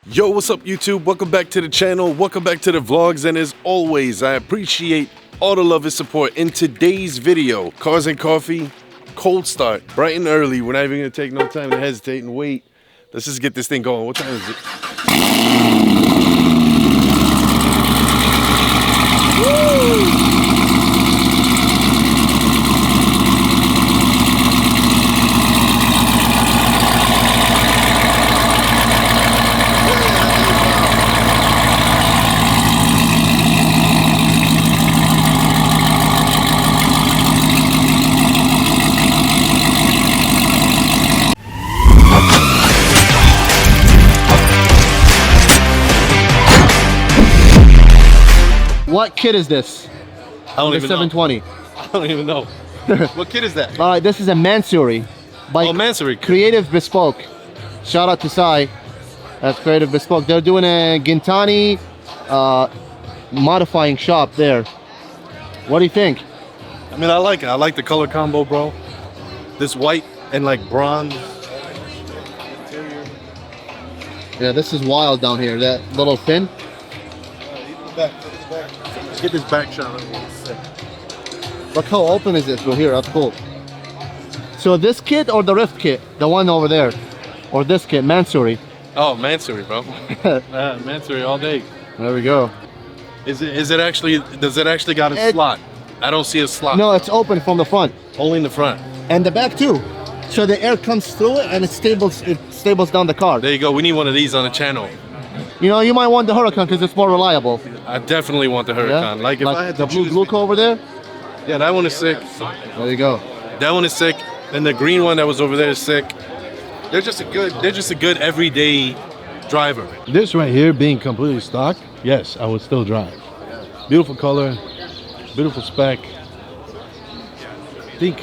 Yo, what's up YouTube? Welcome back to the channel. Welcome back to the vlogs. And as always, I appreciate all the love and support. In today's video, Cars and Coffee, cold start, bright and early. We're not even gonna take no time to hesitate and wait. Let's just get this thing going. What time is it? Woo! What kit is this? I don't even 720. know. I don't even know. What kit is that? This is a Mansory by Mansory. Creative Bespoke. Shout out to Sai. That's Creative Bespoke. They're doing a Gintani modifying shop there. What do you think? I mean, I like it. I like the color combo, bro. This white and like bronze. Yeah, this is wild down here. That little fin. Let's get this back shot. Look how open is this? Well, here, that's cool. So this kit or the Rift kit? The one over there. Or this kit, Mansory. Oh, Mansory, bro. Mansory all day. There we go. Is it actually, does it actually got a slot? I don't see a slot. No, it's open from the front. Only in the front. And the back too. So the air comes through it and it stables down the car. There you go. We need one of these on the channel. You know, you might want the Huracan because it's more reliable. I definitely want the Huracan. Yeah? Like if I had to the blue choose, Gluco over there. yeah, that one is sick. There you go. That one is sick. And the green one that was over there is sick. They're just a good everyday driver. This right here being completely stock, yes, I would still drive. Beautiful color, beautiful spec. I think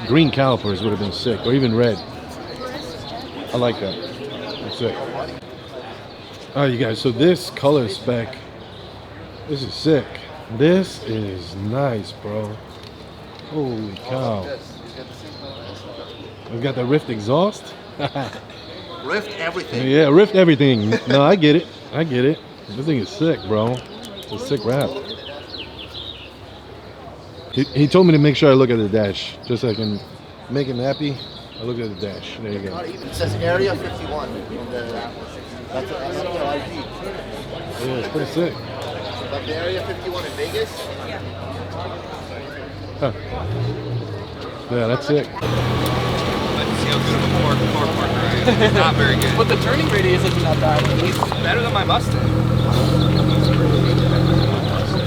green calipers would have been sick, or even red. I like that. That's sick. All right, you guys, so this color spec, this is sick. This is nice, bro. Holy cow. We've got the Rift exhaust. Rift everything. Yeah, Rift everything. No, I get it. I get it. This thing is sick, bro. It's a sick wrap. He told me to make sure I look at the dash, just so I can make him happy. I look at the dash. There you go. It says Area 51 on the. That's another ID. Yeah, it's pretty sick. Like the Area 51 in Vegas? Huh. Yeah, that's sick. Let's see how good of a car partner I am. He's not very good. But the turning radius isn't that bad. He's better than my Mustang.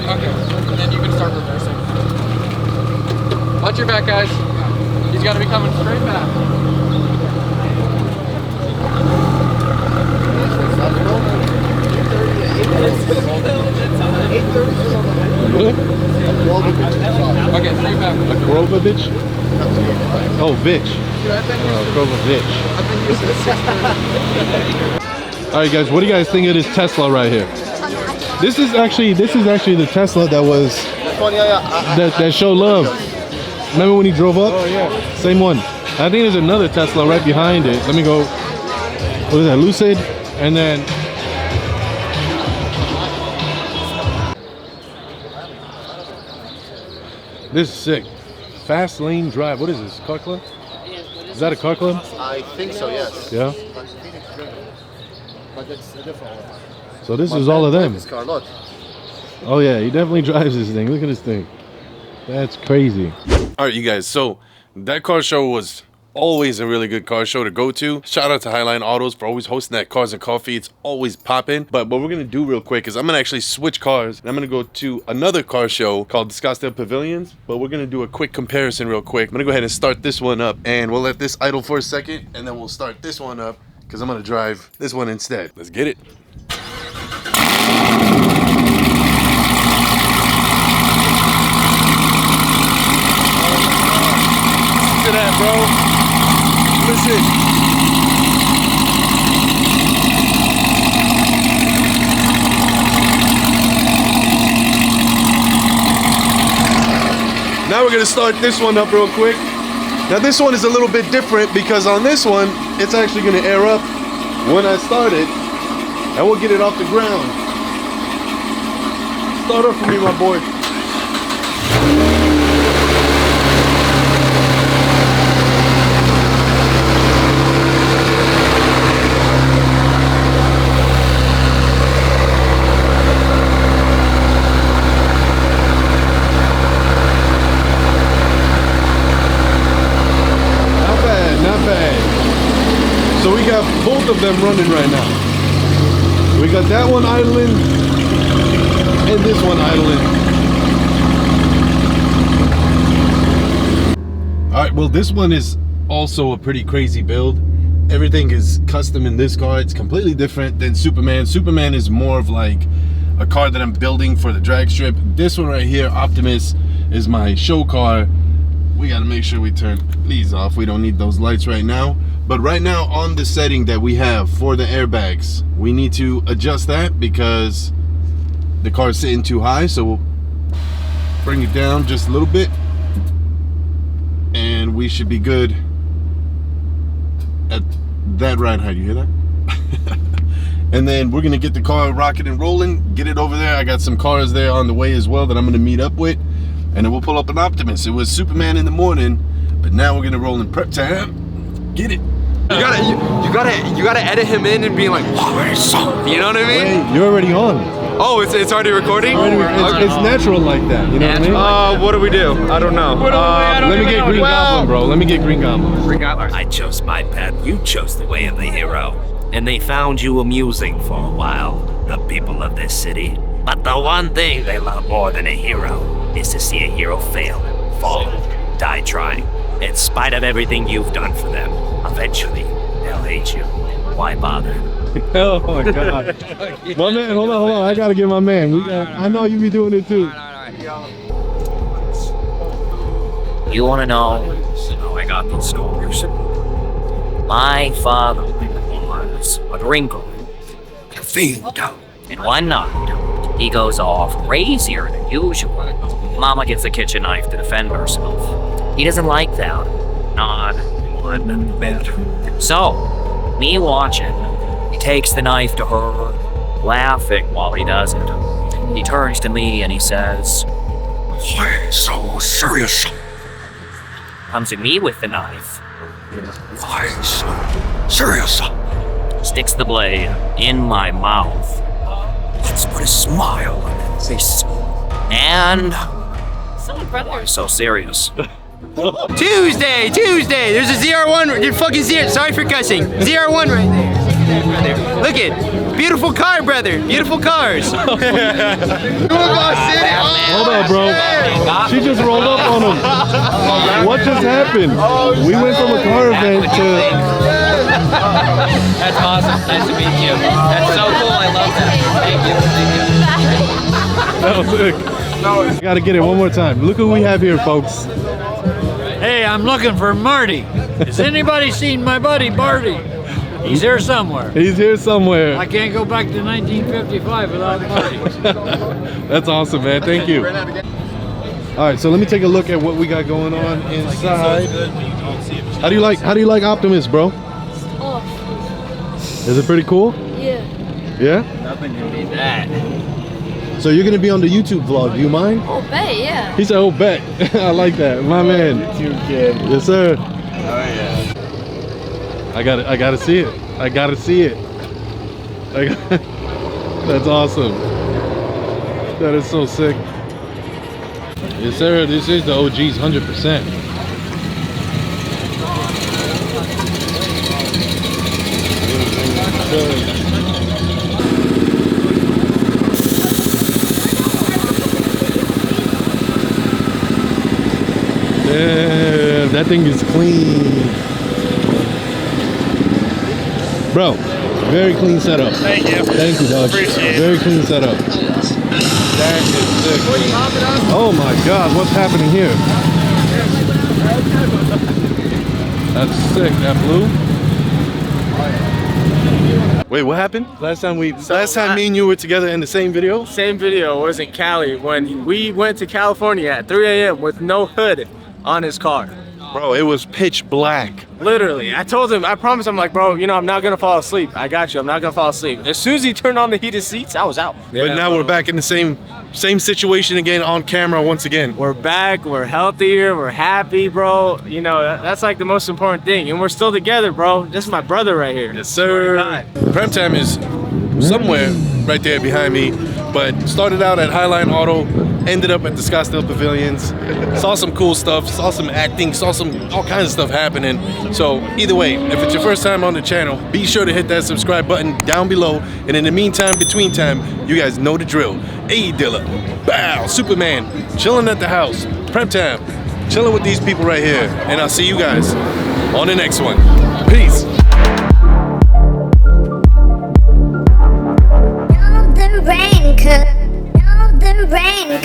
Okay, and then you can start reversing. Watch your back, guys. He's got to be coming straight back. Okay, straight back. A Grovovich? Oh, Vitch. Grovovich. All right, guys, what do you guys think of this Tesla right here? This is actually the Tesla that was that showed love. Remember when he drove up? Oh yeah. Same one. I think there's another Tesla right behind it. Let me go. What is that? Lucid, and then. This is sick. Fast lane drive. What is this? Car club? Is that a car club? I think so, yes. Yeah. But it's a different one. So this is all of them. This car, look. Oh yeah, he definitely drives this thing. Look at this thing. That's crazy. All right, you guys. So that car show was always a really good car show to go to. Shout out to Highline Autos for always hosting that Cars and Coffee. It's always popping. But what we're gonna do real quick is I'm gonna actually switch cars and I'm gonna go to another car show called the Scottsdale Pavilions. But we're gonna do a quick comparison real quick. I'm gonna go ahead and start this one up and we'll let this idle for a second and then we'll start this one up because I'm gonna drive this one instead. Let's get it. Look at that, bro. Listen. Now we're gonna start this one up real quick. Now this one is a little bit different because on this one, it's actually gonna air up when I start it. and we'll get it off the ground. Start up for me, my boy. So we got both of them running right now. We got that one idling and this one idling. All right, well, this one is also a pretty crazy build. Everything is custom in this car. It's completely different than Superman. Superman is more of like a car that I'm building for the drag strip. This one right here, Optimus, is my show car. We gotta make sure we turn these off. We don't need those lights right now. But right now on the setting that we have for the airbags, we need to adjust that because the car is sitting too high. So we'll bring it down just a little bit and we should be good at that ride height. You hear that? And then we're gonna get the car rocking and rolling, get it over there. I got some cars there on the way as well that I'm gonna meet up with, and then we'll pull up an Optimus. It was Superman in the morning, but now we're gonna roll in prep time. Get it. You gotta edit him in and be like, you know what I mean? Wait, you're already on. Oh, it's already recording? It's natural like that, you know what I mean? What do we do? I don't know. Let me get Green Goblin, bro. Let me get Green Goblin. I chose my path, you chose the way of the hero. And they found you amusing for a while, the people of this city. But the one thing they love more than a hero is to see a hero fail, fall, die trying. In spite of everything you've done for them, eventually they'll hate you. Why bother? Oh my God. My man, hold on. I gotta get my man. I know you be doing it too. You wanna know how I got these scars? My father was a drinker, a fiend, and one night he goes off crazier than usual. Mama gets a kitchen knife to defend herself. He doesn't like that, not one bit. So, me watching, he takes the knife to her, laughing while he does it. He turns to me and he says, "Why so serious?" Comes to me with the knife. "Why so serious?" Sticks the blade in my mouth. Let's put a smile on his face. And why so serious? Tuesday! There's a ZR1, there's fucking ZR, sorry for cussing. ZR1 right there. Look it, beautiful car, brother, beautiful cars. Hold up, bro. She just rolled up on him. What just happened? We went from a car event to... That's awesome. Nice to meet you. That's so cool. I love that. Thank you. That was sick. I gotta get it one more time. Look who we have here, folks. Hey, I'm looking for Marty. Has anybody seen my buddy Marty? He's here somewhere. He's here somewhere. I can't go back to 1955 without Marty. That's awesome, man. Thank you. All right, so let me take a look at what we got going on inside. How do you like Optimus, bro? Oh, Is it pretty cool? yeah. Yeah? Nothing can beat that. So you're gonna be on the YouTube vlog, do you mind? Oh, bet, yeah. He said, oh, bet. I like that. My man. Cute kid. Yes, sir. Oh yeah. I gotta see it. I gotta see it. That's awesome. That is so sick. Yes, sir. This is the OG's 100%. Damn, that thing is clean. Bro, very clean setup. Thank you. Thank you, dog. Appreciate it. Very clean setup. That is sick. Oh my God, what's happening here? That's sick. That blue. Wait, what happened? Last time me and you were together in the same video? Same video was in Cali when we went to California at 3 a.m. with no hood on his car. Bro, it was pitch black. Literally, I told him, I promised him, like, bro, you know, I'm not gonna fall asleep. I got you, I'm not gonna fall asleep. As soon as he turned on the heated seats, I was out. But now we're back in the same situation again on camera once again. We're back, we're healthier, we're happy, bro. You know, that's like the most important thing. And we're still together, bro. This is my brother right here. Yes, sir. Prem time is somewhere right there behind me, but started out at Highline Auto, ended up at the Scottsdale Pavilions, saw some cool stuff, saw some acting, saw all kinds of stuff happening. So either way, if it's your first time on the channel, be sure to hit that subscribe button down below. And in the meantime, between time, you guys know the drill. Hey Dilla, bow, Superman, chilling at the house, Prem time, chilling with these people right here. And I'll see you guys on the next one. Peace. The rain,